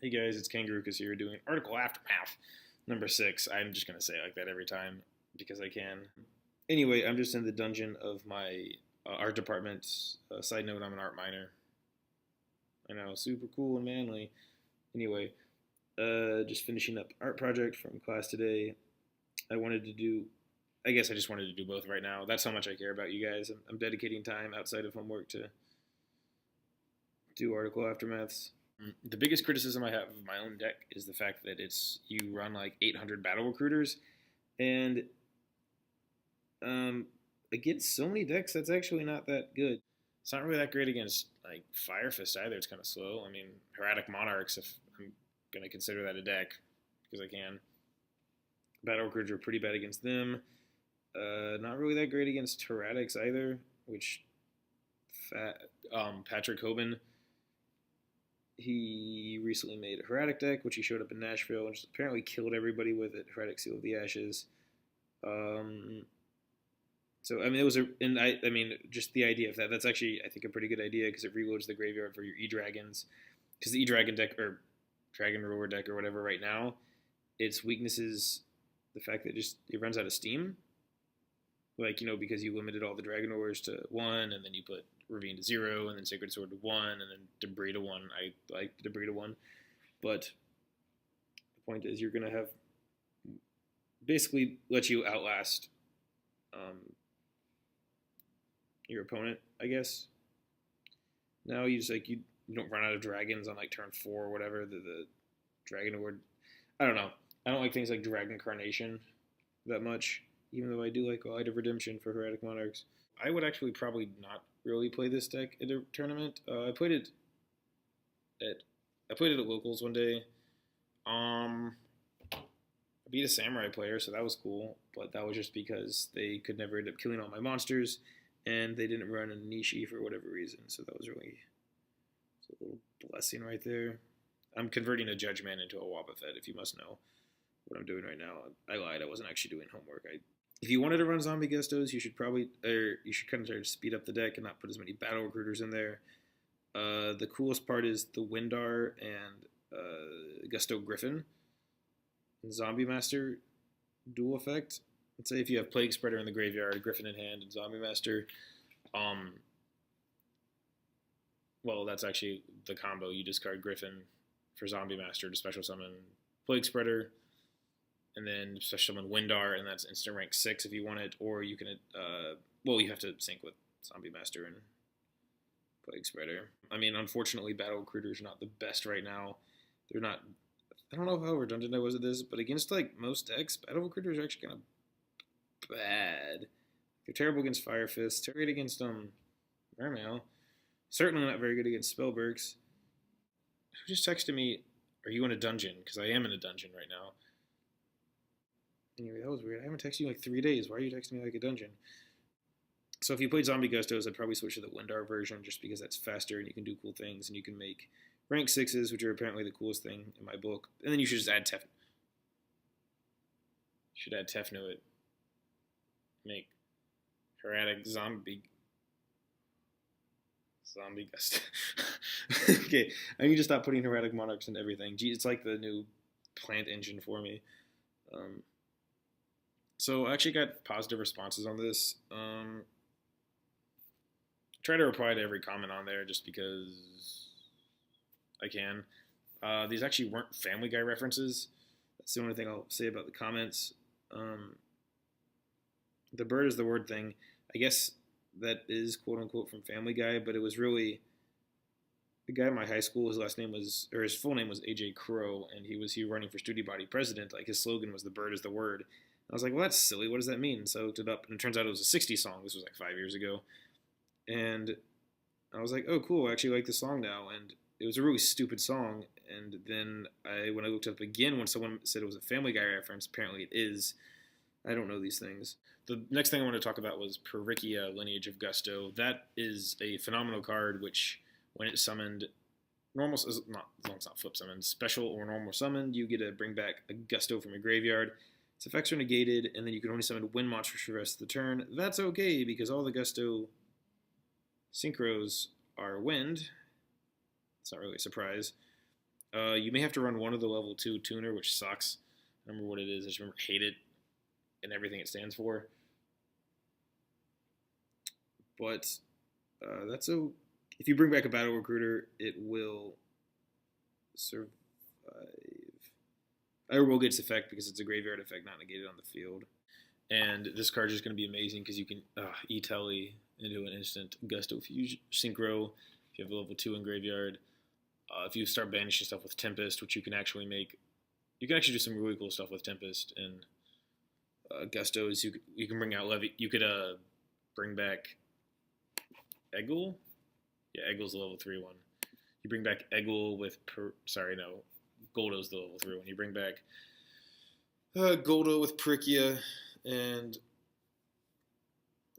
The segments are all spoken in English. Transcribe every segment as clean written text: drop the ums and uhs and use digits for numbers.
Hey guys, it's Kangaroocus here doing Article Aftermath number 6. I'm just going to say it like that every time because I can. Anyway, I'm just in the dungeon of my art department. Side note, I'm an art minor. I know, super cool and manly. Anyway, just finishing up art project from class today. I wanted to do, I guess I just wanted to do both right now. That's how much I care about you guys. I'm dedicating time outside of homework to do Article Aftermaths. The biggest criticism I have of my own deck is the fact that you run like 800 battle recruiters, and against so many decks, that's actually not that good. It's not really that great against like Fire Fist either. It's kind of slow. I mean, Heretic Monarchs, if I'm gonna consider that a deck, because I can. Battle recruiters are pretty bad against them. Not really that great against Heretics either, which Patrick Hoban, he recently made a Heretic deck, which he showed up in Nashville and just apparently killed everybody with it. Heretic Seal of the Ashes. So I mean, I mean, just the idea of that. That's actually, I think, a pretty good idea because it reloads the graveyard for your E-Dragons. Because the E-Dragon deck or Dragon Roar deck or whatever right now, its weakness is the fact that it runs out of steam. Like, because you limited all the Dragon Roars to 1, and then you put Ravine to 0, and then Sacred Sword to 1, and then Debris to 1. I like Debris to 1. But the point is, you're going to have basically let you outlast your opponent, I guess. Now you just you don't run out of dragons on like turn 4 or whatever. The Dragon Award. I don't know. I don't like things like Dragon Carnation that much, even though I do like Light of Redemption for Heretic Monarchs. I would actually probably not really play this deck at a tournament. I played it at locals one day. I beat a samurai player, so that was cool. But that was just because they could never end up killing all my monsters, and they didn't run a Nishi for whatever reason. So that was really a little blessing right there. I'm converting a Judge Man into a Wobbuffet, if you must know what I'm doing right now. I lied. I wasn't actually doing homework. If you wanted to run Zombie Gustos, you should kind of try to speed up the deck and not put as many battle recruiters in there. The coolest part is the Windar and Gusto Griffin and Zombie Master dual effect. Let's say if you have Plague Spreader in the graveyard, Griffin in hand, and Zombie Master. Well, that's actually the combo. You discard Griffin for Zombie Master to special summon Plague Spreader, and then special summon Windar, and that's instant rank 6 if you want it, or you can, you have to sync with Zombie Master and Plague Spreader. I mean, unfortunately, Battle Recruiters are not the best right now. They're not, I don't know how redundant I was at this, but against, most decks, Battle Recruiters are actually kind of bad. They're terrible against Fire Fist, great against, Mermail. Certainly not very good against Spellburks. Who just texted me, are you in a dungeon? Because I am in a dungeon right now. Anyway, that was weird. I haven't texted you in 3 days. Why are you texting me like a dungeon? So if you played Zombie Gustos, I'd probably switch to the Windar version just because that's faster and you can do cool things and you can make rank 6s, which are apparently the coolest thing in my book. And then you should just add Tefn. You should add Tefn to it. Make Heretic Zombie Gust. Okay, I need to stop putting Heretic Monarchs in everything. Gee, it's like the new plant engine for me. So I actually got positive responses on this. Try to reply to every comment on there just because I can. These actually weren't Family Guy references. That's the only thing I'll say about the comments. The bird is the word thing. I guess that is quote unquote from Family Guy, but it was really the guy in my high school. His full name was AJ Crow, and he was running for student body president. Like his slogan was "The bird is the word." And I was like, well, that's silly. What does that mean? So I looked it up, and it turns out it was a '60s song. This was like 5 years ago, and I was like, oh, cool. I actually like the song now, and it was a really stupid song. And then when I looked it up again, when someone said it was a Family Guy reference, apparently it is. I don't know these things. The next thing I want to talk about was Perikia, Lineage of Gusto. That is a phenomenal card, which when it's summoned, normal, not as long as it's not flip summoned, special or normal summoned, you get to bring back a Gusto from your graveyard. Its effects are negated, and then you can only summon wind monsters for the rest of the turn. That's okay, because all the Gusto synchros are wind. It's not really a surprise. You may have to run one of the level 2 tuner, which sucks. I don't remember what it is. I just remember hate it and everything it stands for. But that's a. If you bring back a battle recruiter, it will survive. I will get its effect because it's a graveyard effect, not negated on the field. And this card is going to be amazing because you can E-Telly into an instant Gusto Fusion Synchro if you have a level 2 in graveyard. If you start banishing stuff with Tempest, which you can actually do some really cool stuff with Tempest and Gustos. You can bring out Levy. You could bring back Eggle. Yeah, Eggle's the level 3 one. You bring back Eggle with Goldo's the level 3 one. You bring back Goldo with Prikia and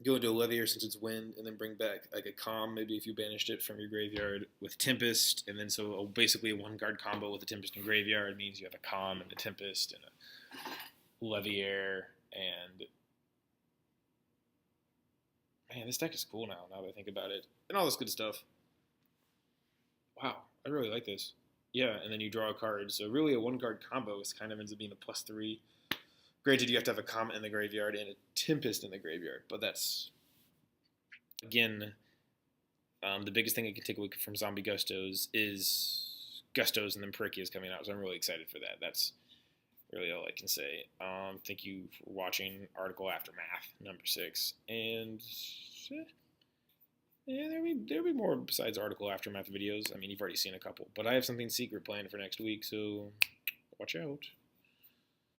go into a Levier since it's wind, and then bring back like a Calm, maybe if you banished it from your graveyard with Tempest, and then so basically a 1-card combo with a Tempest in graveyard means you have a Calm and a Tempest and a Levier, and man, this deck is cool now that I think about it, and all this good stuff. Wow, I really like this. Yeah, and then you draw a card, so really a 1-card combo is kind of ends up being a +3. Granted, you have to have a Comet in the graveyard and a Tempest in the graveyard, but that's, again, the biggest thing I can take away from Zombie Gustos is Gustos and then Perikia is coming out, so I'm really excited for that. That's really all I can say. Thank you for watching Article Aftermath number 6, and yeah, there'll be more besides Article Aftermath videos. I mean, you've already seen a couple, but I have something secret planned for next week, so watch out.